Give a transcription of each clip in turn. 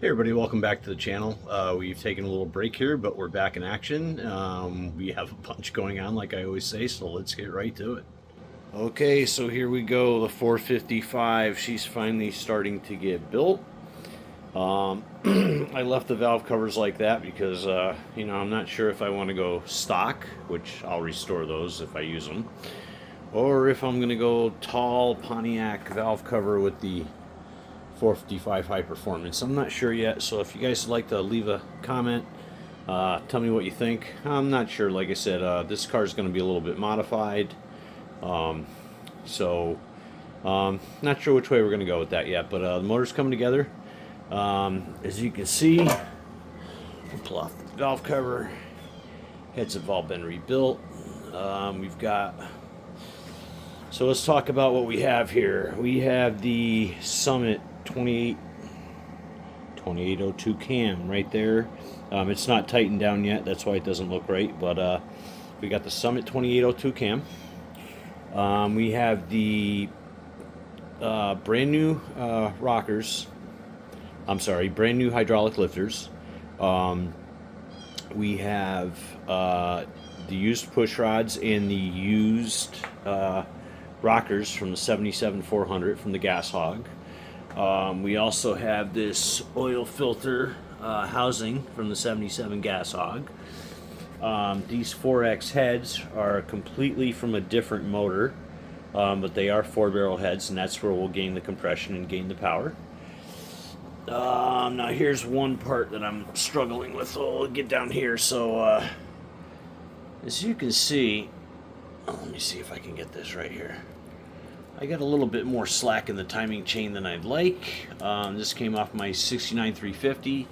Hey everybody, welcome back to the channel. We've taken a little break here, but we're back in action. We have a bunch going on, like I always say, so let's get right to it. Okay, so here we go, the 455. She's finally starting to get built. I left the valve covers like that because, I'm not sure if I want to go stock, which I'll restore those if I use them, or if I'm going to go tall Pontiac valve cover with the 455 high performance. I'm not sure yet, so if you guys would like to leave a comment, tell me what you think. I'm not sure. Like I said, this car is going to be a little bit modified, not sure which way we're going to go with that yet, but the motor's coming together. As you can see, we'll pull off the valve cover. Heads have all been rebuilt. So let's talk about what we have here. We have the Summit 2802 cam right there. It's not tightened down yet, that's why it doesn't look right, but we got the Summit 2802 cam. We have the brand new rockers. I'm sorry, brand new hydraulic lifters. We have the used push rods and the used rockers from the 77-400 from the Gas Hog. We also have this oil filter housing from the 77 Gas Hog. These 4X heads are completely from a different motor, but they are 4-barrel heads, and that's where we'll gain the compression and gain the power. Now here's one part that I'm struggling with. So we'll get down here. So as you can see, let me see if I can get this right here. I got a little bit more slack in the timing chain than I'd like. This came off my 69 350.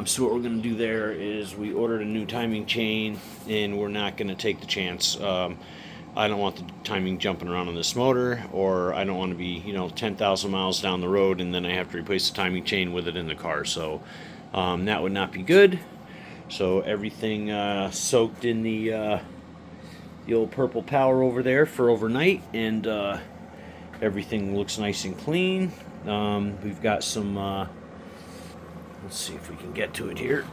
So what we're going to do there is we ordered a new timing chain, and we're not going to take the chance. I don't want the timing jumping around on this motor, or I don't want to be 10,000 miles down the road and then I have to replace the timing chain with it in the car. So that would not be good. So everything soaked in the old purple power over there for overnight, and everything looks nice and clean. We've got some let's see if we can get to it here.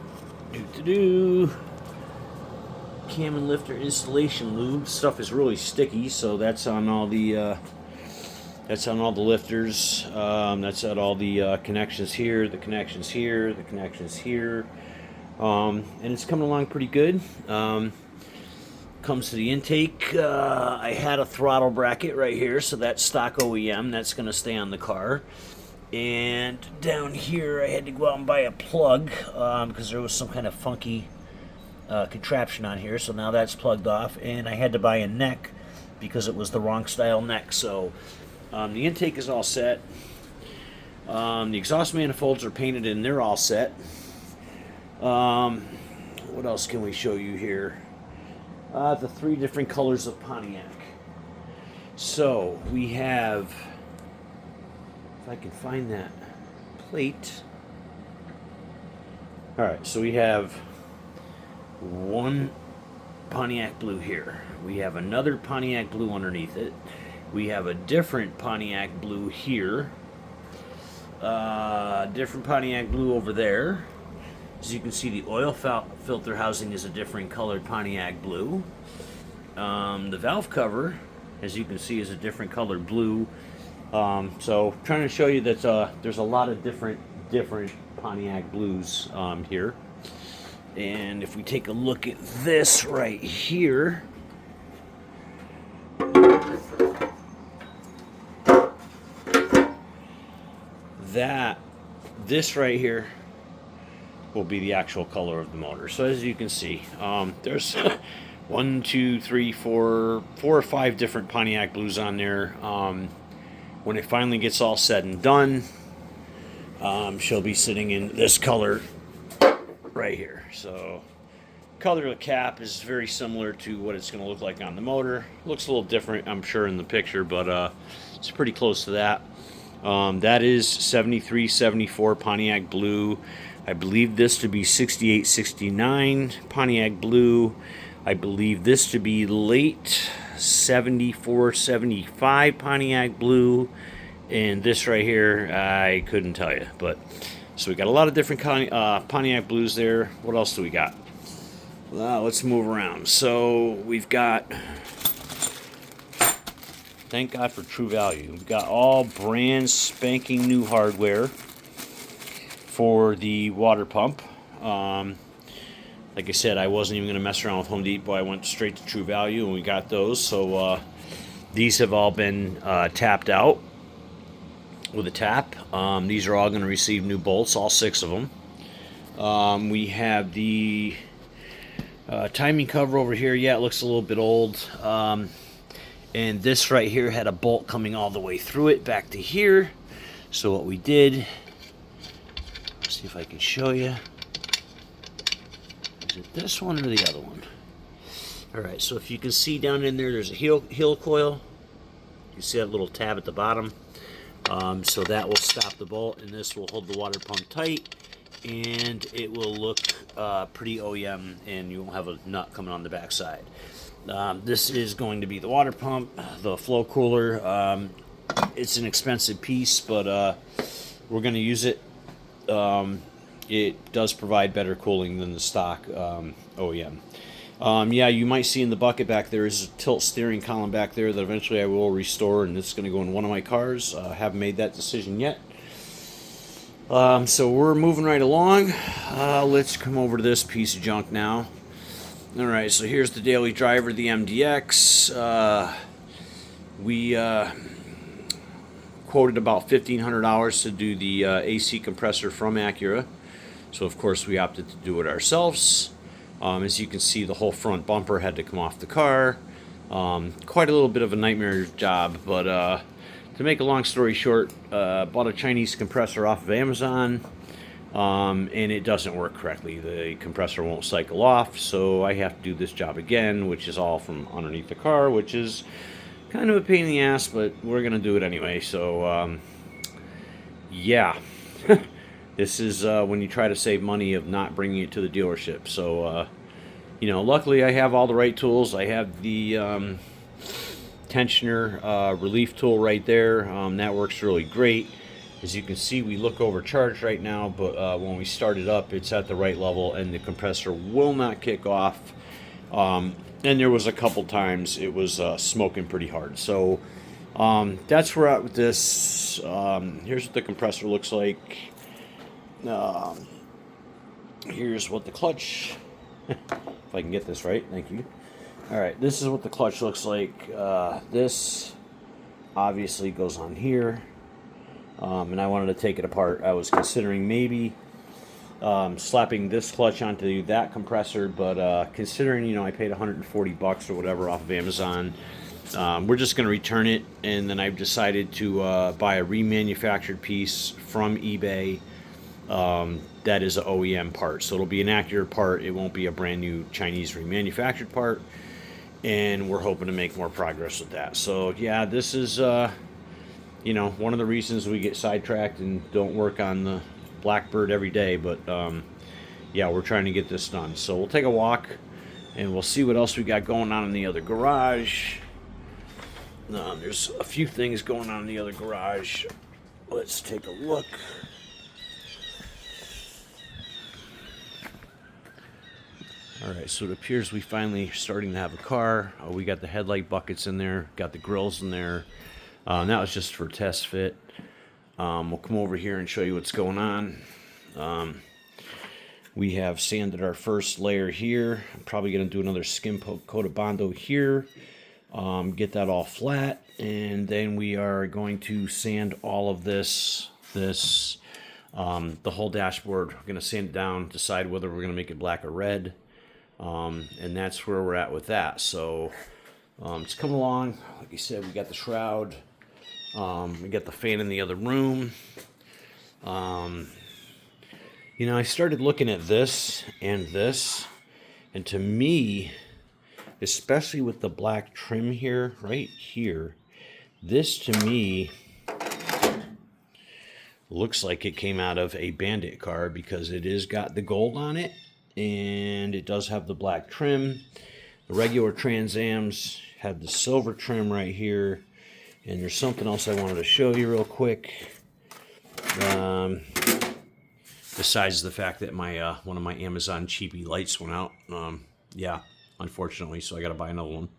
Cam and lifter installation lube. Stuff is really sticky, so that's on all the lifters. That's at all the connections here, the connections here, the connections here, and it's coming along pretty good. Comes to the intake, I had a throttle bracket right here, so that's stock OEM. That's going to stay on the car. And down here, I had to go out and buy a plug because there was some kind of funky contraption on here. So now that's plugged off, and I had to buy a neck because it was the wrong style neck. So the intake is all set. The exhaust manifolds are painted and they're all set. What else can we show you here? The 3 different colors of Pontiac. So we have, if I can find that plate. Alright, so we have one Pontiac blue here. We have another Pontiac blue underneath it. We have a different Pontiac blue here. Different Pontiac blue over there. As you can see, the oil filter housing is a different colored Pontiac blue. The valve cover, as you can see, is a different colored blue. So trying to show you that there's a lot of different Pontiac blues here. And if we take a look at this right here, this right here will be the actual color of the motor. So as you can see, there's 1, 2, 3, 4 or 5 different Pontiac blues on there. When it finally gets all said and done, she'll be sitting in this color right here. So color of the cap is very similar to what it's going to look like on the motor. Looks a little different, I'm sure, in the picture, but it's pretty close to that. That is 73, 74 Pontiac blue. I believe this to be 68, 69 Pontiac blue. I believe this to be late 74, 75 Pontiac blue. And this right here, I couldn't tell you, but So we got a lot of different Pontiac blues there. What else do we got? Let's move around. So we've got, thank God for True Value. We've got all brand spanking new hardware for the water pump. Like I said, I wasn't even going to mess around with Home Depot. I went straight to True Value and we got those. So these have all been tapped out with a tap. These are all going to receive new bolts, all 6 of them. We have the timing cover over here. Yeah, it looks a little bit old. And this right here had a bolt coming all the way through it back to here. So what we did, let's see if I can show you. Is it this one or the other one? Alright, so if you can see down in there, there's a heel coil. You see that little tab at the bottom. So that will stop the bolt, and this will hold the water pump tight, and it will look pretty OEM, and you won't have a nut coming on the backside. This is going to be the water pump, the flow cooler. It's an expensive piece, but we're going to use it. It does provide better cooling than the stock OEM. Yeah, you might see in the bucket back there is a tilt steering column back there that eventually I will restore, and it's going to go in one of my cars. Haven't made that decision yet. So we're moving right along. Let's come over to this piece of junk now. Alright, so here's the daily driver, the MDX. We quoted about $1,500 to do the AC compressor from Acura. So of course we opted to do it ourselves. As you can see, the whole front bumper had to come off the car. Quite a little bit of a nightmare job, but to make a long story short, bought a Chinese compressor off of Amazon, and it doesn't work correctly. The compressor won't cycle off, so I have to do this job again, which is all from underneath the car, which is kind of a pain in the ass, but we're going to do it anyway. So, yeah. This is when you try to save money of not bringing it to the dealership. So, you know, luckily I have all the right tools. I have the tensioner relief tool right there. That works really great. As you can see, we look overcharged right now, but when we start it up, it's at the right level, and the compressor will not kick off. And there was a couple times it was smoking pretty hard. So that's where we're at with this. Here's what the compressor looks like. Here's what the clutch, if I can get this right, thank you. Alright, this is what the clutch looks like. This obviously goes on here, and I wanted to take it apart. I was considering maybe slapping this clutch onto that compressor, but considering, you know, I paid $140 or whatever off of Amazon, we're just going to return it, and then I've decided to buy a remanufactured piece from eBay. That is an OEM part, so it'll be an Acura part. It won't be a brand new Chinese remanufactured part, and we're hoping to make more progress with that. So yeah, this is you know, one of the reasons we get sidetracked and don't work on the Blackbird every day, but yeah, we're trying to get this done. So we'll take a walk and we'll see what else we got going on in the other garage. There's a few things going on in the other garage. Let's take a look. Alright, so it appears we finally starting to have a car. We got the headlight buckets in there, got the grills in there. That was just for test fit. We'll come over here and show you what's going on. We have sanded our first layer here. I'm probably going to do another skim coat of Bondo here. Get that all flat, and then we are going to sand all of this, the whole dashboard. We're going to sand it down, decide whether we're going to make it black or red. And that's where we're at with that. So it's coming along. Like I said, we got the shroud. We got the fan in the other room. You know, I started looking at this, and to me, especially with the black trim here, right here, this to me looks like it came out of a Bandit car, because it is got the gold on it, and it does have the black trim. The regular Trans Ams have the silver trim right here, and there's something else I wanted to show you real quick. besides the fact that my one of my Amazon cheapy lights went out. Yeah, unfortunately, so I got to buy another one.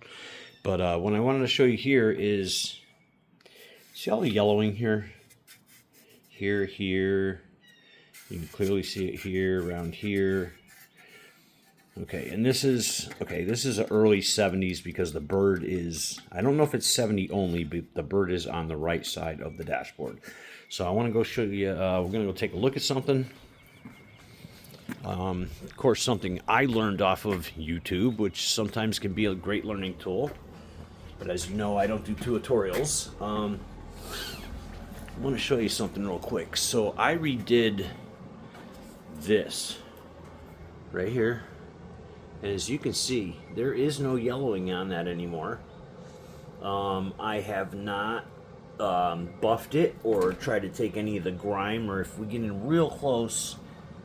But what I wanted to show you here is, see all the yellowing here? Here. You can clearly see it here, around here. Okay, and this is a early 70s because the bird is, I don't know if it's 70 only, but the bird is on the right side of the dashboard. So I want to go show you, we're going to go take a look at something. Of course, something I learned off of YouTube, which sometimes can be a great learning tool. But as you know, I don't do tutorials. I want to show you something real quick. So I redid this right here. And as you can see, there is no yellowing on that anymore. I have not buffed it or tried to take any of the grime, or if we get in real close,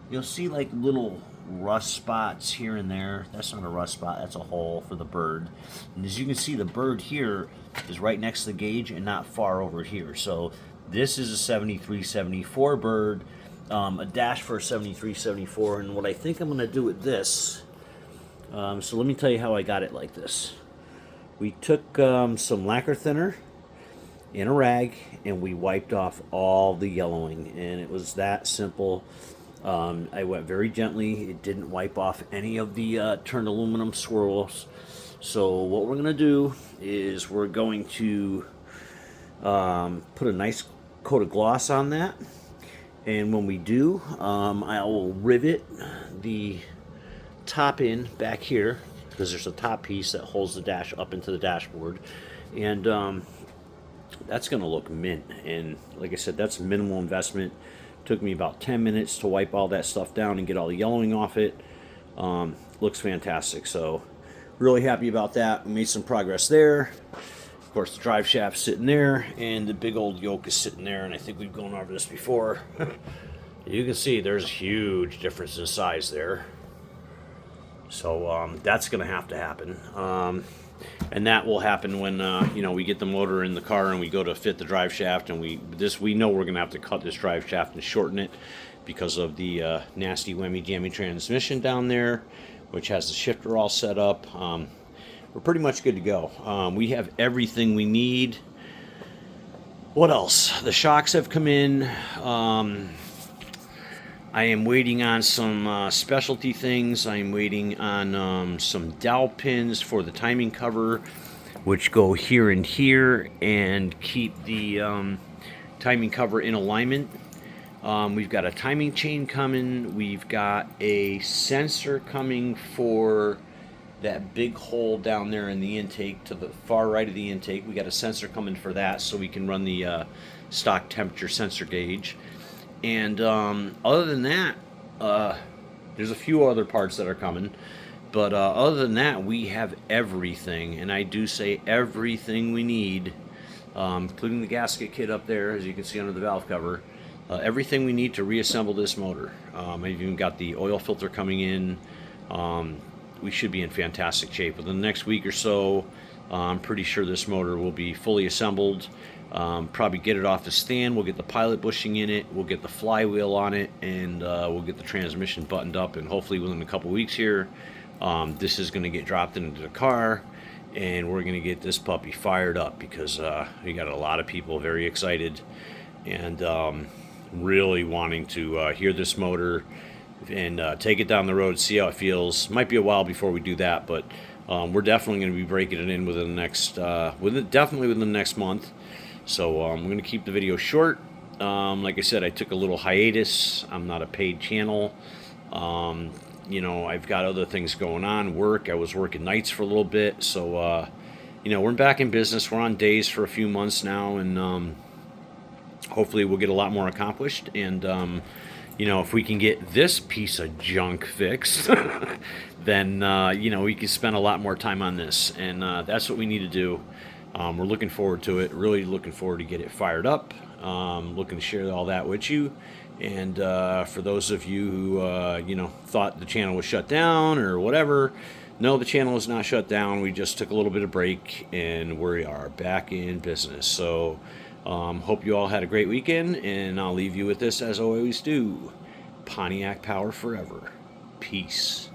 you'll see like little rust spots here and there. That's not a rust spot, that's a hole for the bird. And as you can see, the bird here is right next to the gauge and not far over here. So this is a 73-74 bird, a dash for a 73-74. And what I think I'm going to do with this, so let me tell you how I got it like this. We took some lacquer thinner in a rag and we wiped off all the yellowing, and it was that simple. I went very gently. It didn't wipe off any of the turned aluminum swirls. So what we're going to do is we're going to put a nice coat of gloss on that, and when we do, I will rivet the top in back here, because there's a top piece that holds the dash up into the dashboard, and that's going to look mint. And like I said, that's minimal investment. Took me about 10 minutes to wipe all that stuff down and get all the yellowing off it. Looks fantastic, so really happy about that. We made some progress there. Of course, the drive shaft's sitting there, and the big old yoke is sitting there, and I think we've gone over this before. You can see there's a huge difference in size there. So that's going to happen. And that will happen when we get the motor in the car and we go to fit the drive shaft, and we know we're going to have to cut this drive shaft and shorten it because of the nasty whammy jammy transmission down there, which has the shifter all set up. We're pretty much good to go. We have everything we need. What else? The shocks have come in. I am waiting on some specialty things. I'm waiting on some dowel pins for the timing cover, which go here and here and keep the timing cover in alignment. We've got a timing chain coming. We've got a sensor coming for that big hole down there in the intake to the far right of the intake. We got a sensor coming for that so we can run the stock temperature sensor gauge. And other than that, there's a few other parts that are coming. But other than that, we have everything. And I do say everything we need, including the gasket kit up there, as you can see under the valve cover. Everything we need to reassemble this motor. I've even got the oil filter coming in. We should be in fantastic shape. Within the next week or so, I'm pretty sure this motor will be fully assembled. Probably get it off the stand. We'll get the pilot bushing in it. We'll get the flywheel on it, and we'll get the transmission buttoned up. And hopefully within a couple weeks here, this is going to get dropped into the car, and we're going to get this puppy fired up because we got a lot of people very excited and really wanting to hear this motor and take it down the road, see how it feels. Might be a while before we do that, but we're definitely going to be breaking it in within the next, definitely within the next month. So I'm going to keep the video short. Like I said, I took a little hiatus. I'm not a paid channel. I've got other things going on, work. I was working nights for a little bit. So, we're back in business. We're on days for a few months now, and hopefully we'll get a lot more accomplished. And, if we can get this piece of junk fixed, then, we can spend a lot more time on this. And that's what we need to do. We're looking forward to it, really looking forward to get it fired up, looking to share all that with you. And for those of you who, thought the channel was shut down or whatever, no, the channel is not shut down. We just took a little bit of break, and we are back in business. So hope you all had a great weekend, and I'll leave you with this as I always do. Pontiac power forever. Peace.